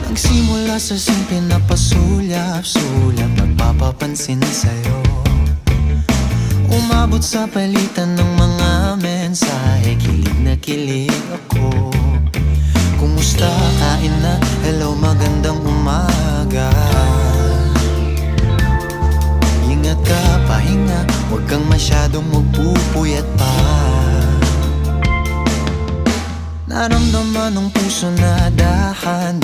Nagsimula sa simple na pasulyap-sulyap, nagpapapansin sa'yo. Umabot sa palitan ng mga mensahe, kilig na kilig ako. Kumusta, kain na, hello, magandang umaga. Ingat ka, pahinga, huwag kang masyadong magpupuyat pa. Naramdaman ng puso na dahan